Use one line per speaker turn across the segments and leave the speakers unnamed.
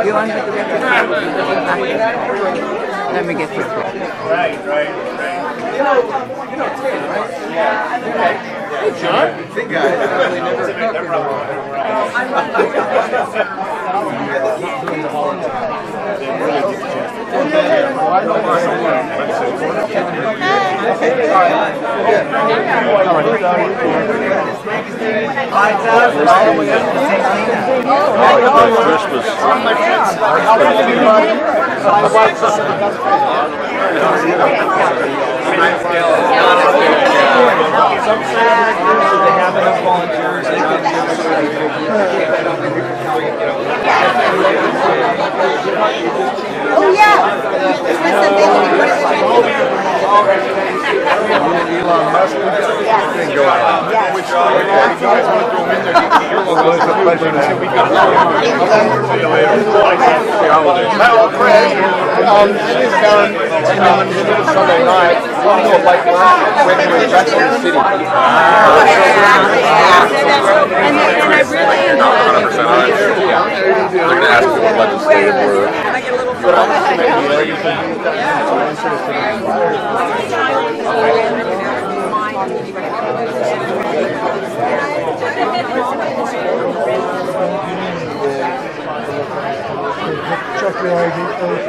You want to get let me get this.
Right. You know Tim, right? Hey, John. Big guy.
Some celebrations, they have enough volunteers.
Oh yeah.
Elon Musk can go out. Which you guys want to throw him in there? It's a pleasure to see we got see you later. It is done Sunday night. We'll do a light lunch when we're back in the city.
And I really enjoy it.
They're going to ask me what legislative were. But I'm just going to make you
check your ID first.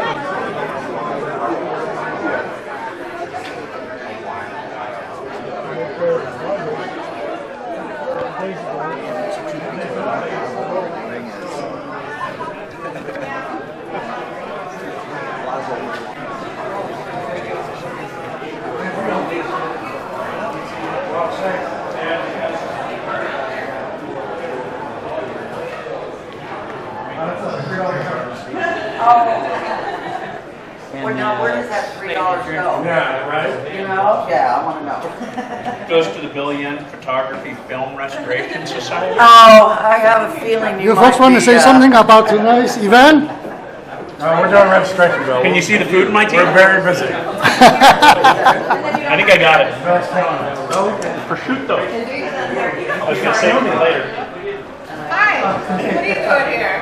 Where does that $3 go?
Yeah, right?
You know? Yeah, I want to know.
Goes to the Billy Young Photography Film Restoration Society.
Oh, I have a feeling
You folks want to say something about tonight's event?
We're doing registration, Bill.
Can you see the food in my team?
We're very busy.
I think I got it. Prosciutto. I was going to say it later.
Hi, what are you doing here?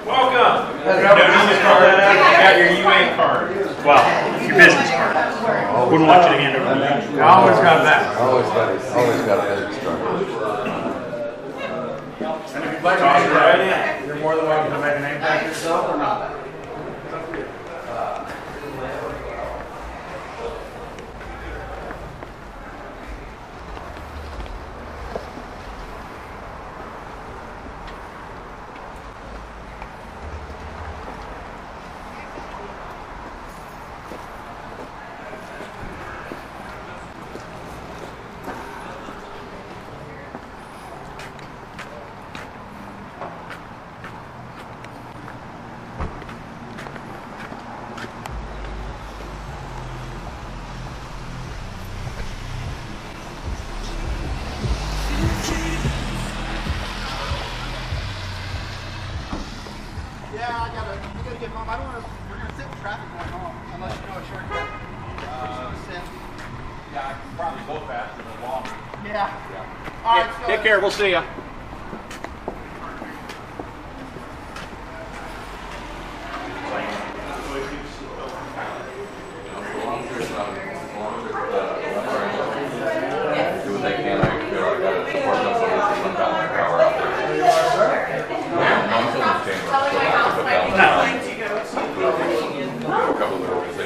Welcome. No need to call that out. You got your UA card. Well, your business card. Wouldn't want you to hand over to me.
I always got that.
always got a business card.
And if you'd like to make right in, you're more than welcome to make a name tag yourself or not.
Take care. We'll see ya.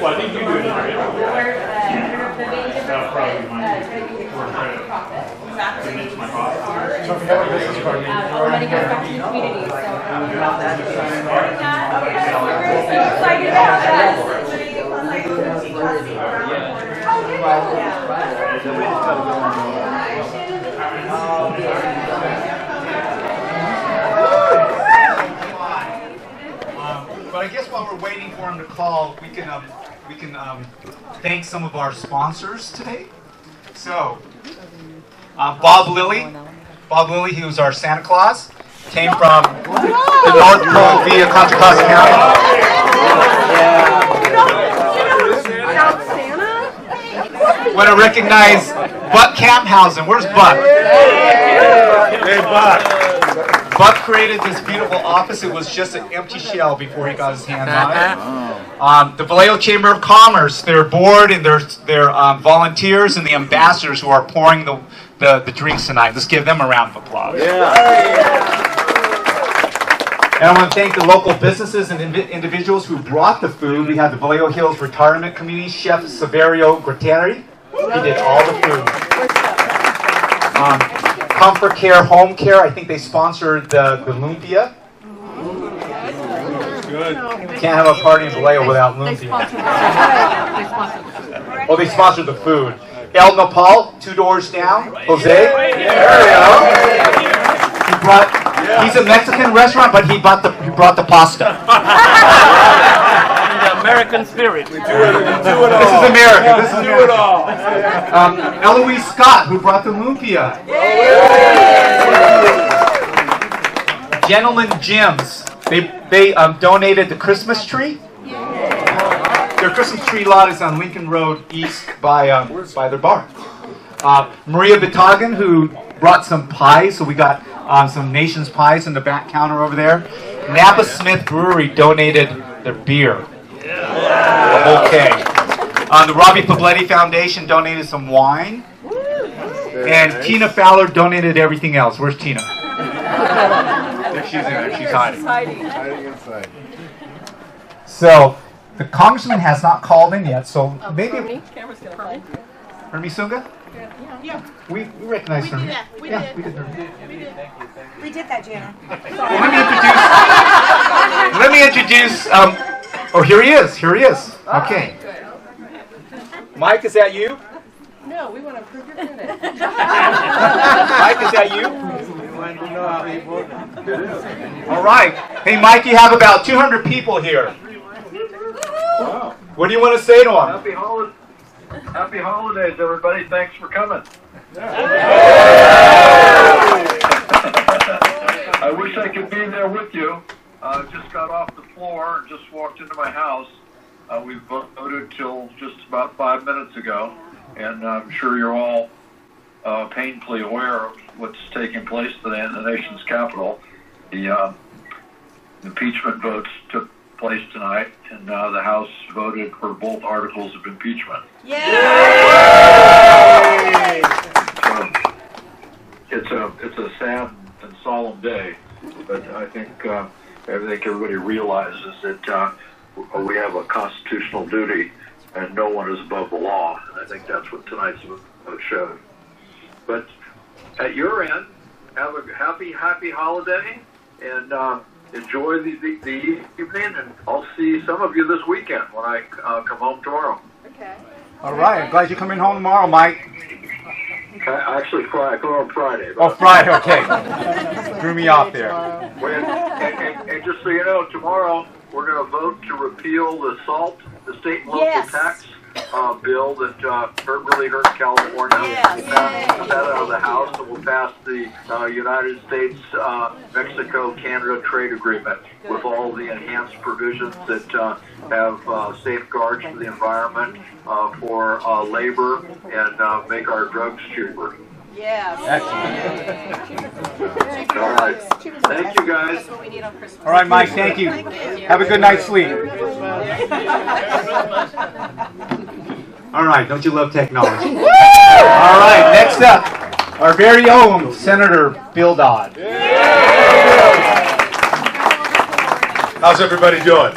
Well, I think you do it. That'll probably be mine.
Exactly.
So if you have a business card, you
When it goes back to the community, so. Excited about that.
platform to call, we can thank some of our sponsors today. So, Bob Lilly, he was our Santa Claus, came from the North Pole via Contra Costa County. Want to recognize Buck Camphausen. Where's Buck? Hey, Buck. Buck created this beautiful office. It was just an empty shell before he got his hands on it. The Vallejo Chamber of Commerce, their board and their volunteers and the ambassadors who are pouring the drinks tonight. Let's give them a round of applause. And I want to thank the local businesses and individuals who brought the food. We had the Vallejo Hills Retirement Community Chef Severio Gratteri. He did all the food. Comfort Care Home Care, I think they sponsored the lumpia. Good. Can't have a party in Vallejo without lumpia. Oh, they sponsored the food. El Nopal, 2 doors down. Jose. There we go. He's a Mexican restaurant, but he brought the pasta.
American spirit. We do it all.
This is America. This is do it all. Eloise Scott, who brought the lumpia. Gentleman Gyms. They donated the Christmas tree. Their Christmas tree lot is on Lincoln Road East by their bar. Maria Batagan, who brought some pies, so we got some Nation's pies in the back counter over there. Napa Smith Brewery donated their beer. Okay. The Robbie Pabletti Foundation donated some wine. And Tina Fowler donated everything else. Where's Tina? There she's in there. She's hiding.
Hiding inside.
So, the Congressman has not called in yet, so maybe... Hermie Sunga?
Yeah.
We recognize Hermie.
We did.
We did that, Jana.
Well, let me introduce, oh, here he is. Okay. Mike, is that you?
No, we want to prove your credit.
Mike, is that you? All right. Hey, Mike, you have about 200 people here. What do you want to say to them?
Happy holidays, everybody. Thanks for coming. I wish I could be there with you. Just got off the floor, just walked into my house. We voted till just about 5 minutes ago, and I'm sure you're all painfully aware of what's taking place today in the nation's capital. The impeachment votes took place tonight, and the House voted for both articles of impeachment.
Yay!
So it's a sad and solemn day, but I think everybody realizes that we have a constitutional duty, and no one is above the law. And I think that's what tonight's vote showed. But at your end, have a happy holiday, and enjoy the evening, and I'll see some of you this weekend when I come home tomorrow.
Okay.
All right. I'm glad you're coming home tomorrow, Mike.
Actually, I come home Friday.
Oh, Friday. Okay. Threw me off there.
And just so you know, tomorrow we're going to vote to repeal the state and local tax bill that really hurt California. We'll pass that out of the House, and we'll pass the United States-Mexico-Canada trade agreement with all the enhanced provisions that have safeguards for the environment, for labor, and make our drugs cheaper. Excellent. All right. Thank you, guys.
All right, Mike, thank you. Have a good night's sleep. All right, don't you love technology? All right, next up, our very own Senator Bill Dodd.
How's everybody doing?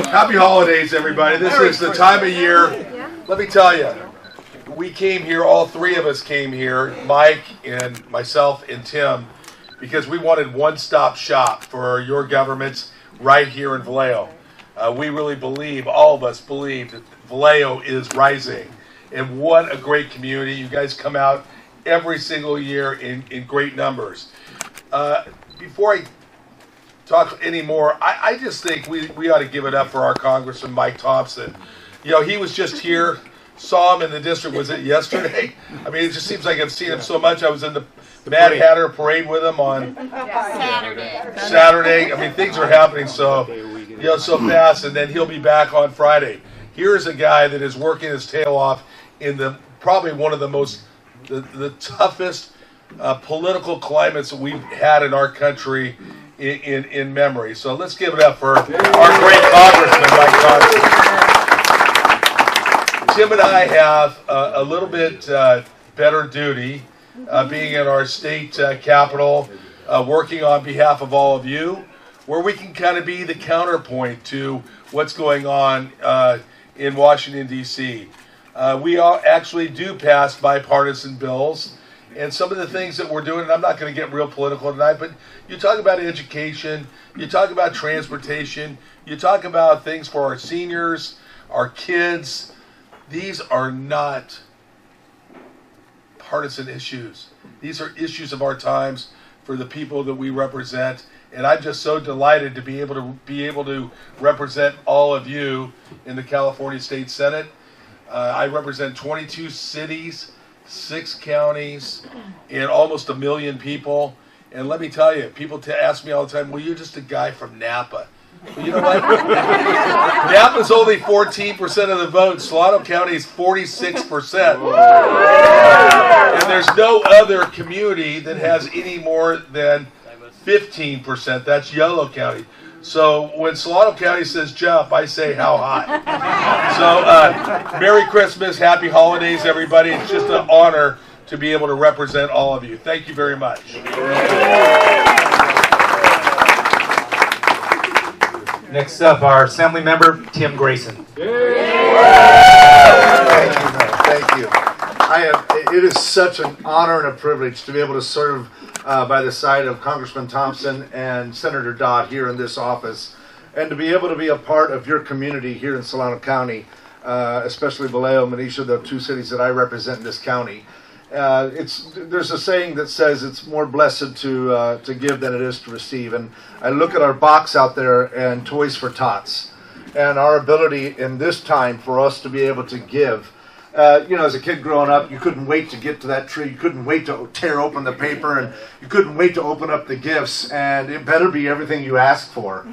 Happy holidays, everybody. This is the time of year. Let me tell you, we came here, all three of us came here, Mike and myself and Tim, because we wanted one-stop shop for your governments right here in Vallejo. We really believe, all of us believe, that Vallejo is rising. And what a great community. You guys come out every single year in great numbers. Before I talk anymore. I just think we ought to give it up for our Congressman Mike Thompson. You know, he was just here. Saw him in the district. Was it yesterday? I mean, it just seems like I've seen him so much. I was in the Mad Hatter parade with him on Saturday. I mean, things are happening so fast, and then he'll be back on Friday. Here's a guy that is working his tail off in probably one of the toughest political climates that we've had in our country in memory. So let's give it up for our great Congressman, Mike Thompson. Tim and I have a little bit better duty being in our state capital, working on behalf of all of you, where we can kind of be the counterpoint to what's going on in Washington, D.C. We all actually do pass bipartisan bills, and some of the things that we're doing, and I'm not going to get real political tonight, but you talk about education, you talk about transportation, you talk about things for our seniors, our kids. These are not partisan issues. These are issues of our times for the people that we represent, and I'm just so delighted to be able to represent all of you in the California State Senate. I represent 22 cities, 6 counties, and almost 1 million people. And let me tell you, people ask me all the time, well, you're just a guy from Napa. Well, you know what? Napa's only 14% of the vote. Solano County is 46%. And there's no other community that has any more than 15%. That's Yolo County. So when Solano County says jump, I say how high. So Merry Christmas, Happy Holidays, everybody. It's just an honor to be able to represent all of you. Thank you very much.
Next up, our Assemblymember, Tim Grayson.
Thank you, man. Thank you. It is such an honor and a privilege to be able to serve by the side of Congressman Thompson and Senator Dodd here in this office, and to be able to be a part of your community here in Solano County, especially Vallejo and Manisha, the 2 cities that I represent in this county. There's a saying that says it's more blessed to give than it is to receive, and I look at our box out there and Toys for Tots, and our ability in this time for us to be able to give. As a kid growing up, you couldn't wait to get to that tree. You couldn't wait to tear open the paper, and you couldn't wait to open up the gifts. And it better be everything you asked for,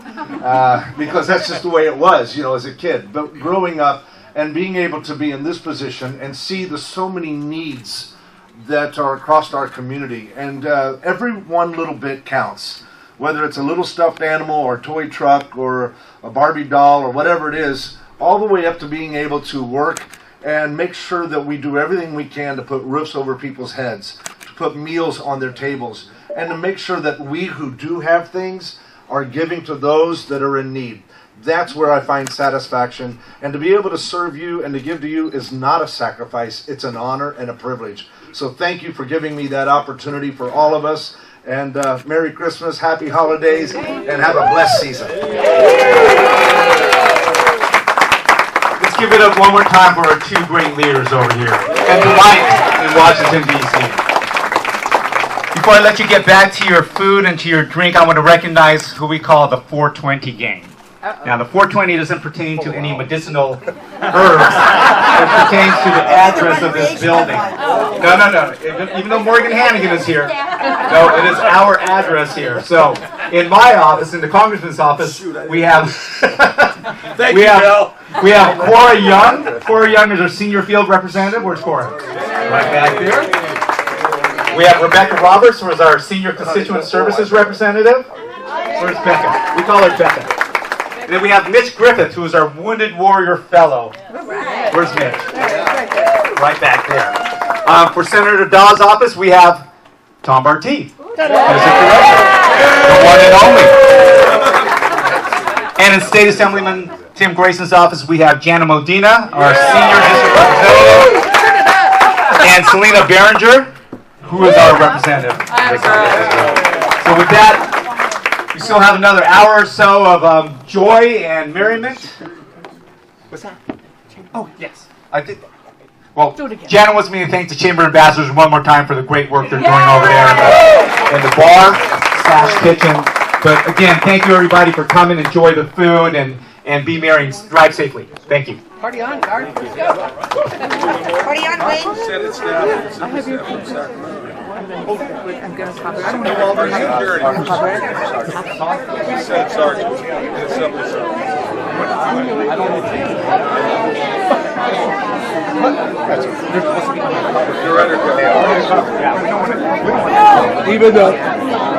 because that's just the way it was, as a kid. But growing up and being able to be in this position and see the so many needs that are across our community, and every one little bit counts. Whether it's a little stuffed animal or a toy truck or a Barbie doll or whatever it is, all the way up to being able to work and make sure that we do everything we can to put roofs over people's heads, to put meals on their tables, and to make sure that we who do have things are giving to those that are in need. That's where I find satisfaction. And to be able to serve you and to give to you is not a sacrifice. It's an honor and a privilege. So thank you for giving me that opportunity for all of us. And Merry Christmas, Happy Holidays, and have a blessed season.
Let's give it up one more time for our 2 great leaders over here, and Mike in Washington, D.C. Before I let you get back to your food and to your drink, I want to recognize who we call the 420 gang. Now, the 420 doesn't pertain to any medicinal herbs. It pertains to the address of this building. No. Even though Morgan Hannigan is here, no, it is our address here. So, in my office, in the Congressman's office, we have we have Cora Young. Cora Young is our senior field representative. Where's Cora? Right back there. We have Rebecca Roberts, who is our senior constituent services representative. Where's Becca? We call her Becca. And then we have Mitch Griffith, who is our Wounded Warrior Fellow. Where's Mitch? Right back there. For Senator Dodd's office, we have Tom Bartee, the one and only. And in State Assemblyman Tim Grayson's office, we have Jana Modena, our senior district representative, and Selena Behringer, who is our representative. So with that, we still have another hour or so of joy and merriment. What's that? Oh, yes. I did. Well, Jana wants me to thank the Chamber Ambassadors one more time for the great work they're doing over there in the bar/kitchen. But again, thank you everybody for coming. Enjoy the food and be merry and drive safely. Thank you.
Party on, guard. Let's go.
Party on, Wayne.
I have your picture. I'm going to pop it. I don't know all the
Said Sergeant. Assembly You're under.
Even though